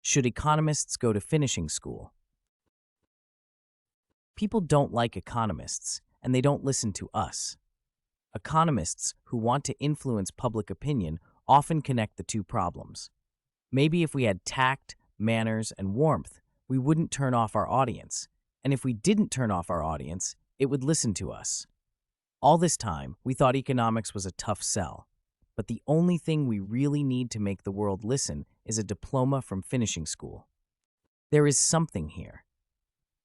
Should economists go to finishing school? People don't like economists, and they don't listen to us. Economists who want to influence public opinion often connect the two problems. Maybe if we had tact, manners, and warmth, we wouldn't turn off our audience. And if we didn't turn off our audience, it would listen to us. All this time, we thought economics was a tough sell. But the only thing we really need to make the world listen is a diploma from finishing school. There is something here.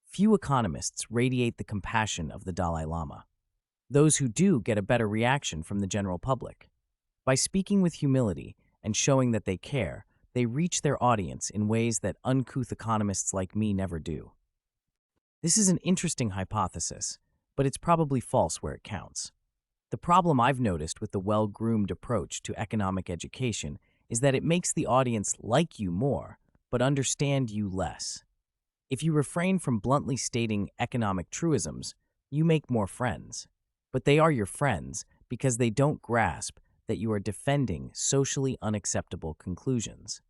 Few economists radiate the compassion of the Dalai Lama. Those who do get a better reaction from the general public. By speaking with humility and showing that they care, they reach their audience in ways that uncouth economists like me never do. This is an interesting hypothesis, but it's probably false where it counts. The problem I've noticed with the well-groomed approach to economic education is that it makes the audience like you more, but understand you less. If you refrain from bluntly stating economic truisms, you make more friends. But they are your friends because they don't grasp that you are defending socially unacceptable conclusions.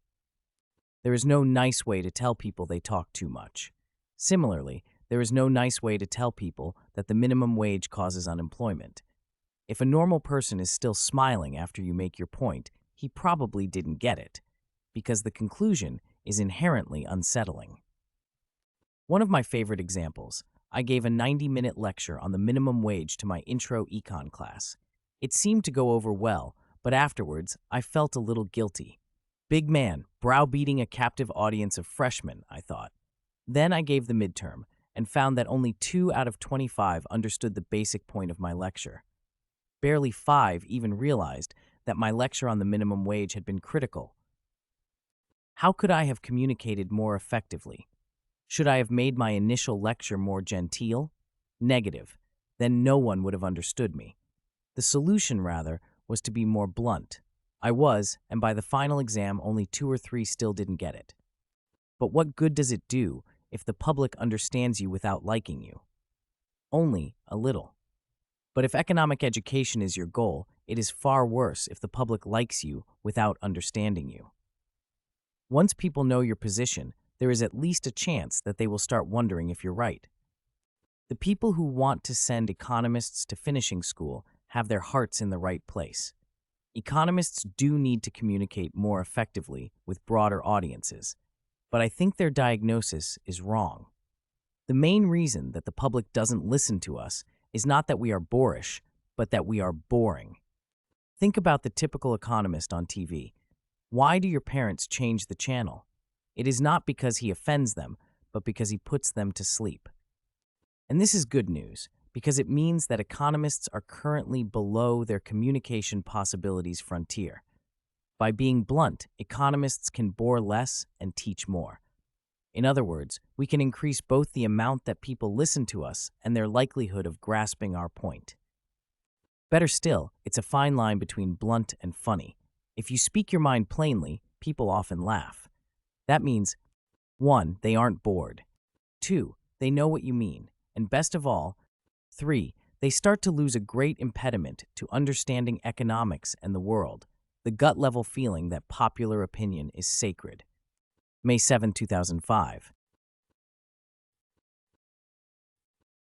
There is no nice way to tell people they talk too much. Similarly, there is no nice way to tell people that the minimum wage causes unemployment. If a normal person is still smiling after you make your point, he probably didn't get it, because the conclusion is inherently unsettling. One of my favorite examples, I gave a 90-minute lecture on the minimum wage to my intro econ class. It seemed to go over well, but afterwards, I felt a little guilty. Big man, browbeating a captive audience of freshmen, I thought. Then I gave the midterm and found that only 2 out of 25 understood the basic point of my lecture. Barely 5 even realized that my lecture on the minimum wage had been critical. How could I have communicated more effectively? Should I have made my initial lecture more genteel? Negative. Then no one would have understood me. The solution, rather, was to be more blunt. I was, and by the final exam, only 2 or 3 still didn't get it. But what good does it do if the public understands you without liking you? Only a little. But if economic education is your goal, it is far worse if the public likes you without understanding you. Once people know your position, there is at least a chance that they will start wondering if you're right. The people who want to send economists to finishing school have their hearts in the right place. Economists do need to communicate more effectively with broader audiences, but I think their diagnosis is wrong. The main reason that the public doesn't listen to us is not that we are boorish, but that we are boring. Think about the typical economist on TV. Why do your parents change the channel? It is not because he offends them, but because he puts them to sleep. And this is good news, because it means that economists are currently below their communication possibilities frontier. By being blunt, economists can bore less and teach more. In other words, we can increase both the amount that people listen to us and their likelihood of grasping our point. Better still, it's a fine line between blunt and funny. If you speak your mind plainly, people often laugh. That means, 1, they aren't bored. 2, they know what you mean. And best of all, 3, they start to lose a great impediment to understanding economics and the world, the gut-level feeling that popular opinion is sacred. May 7, 2005.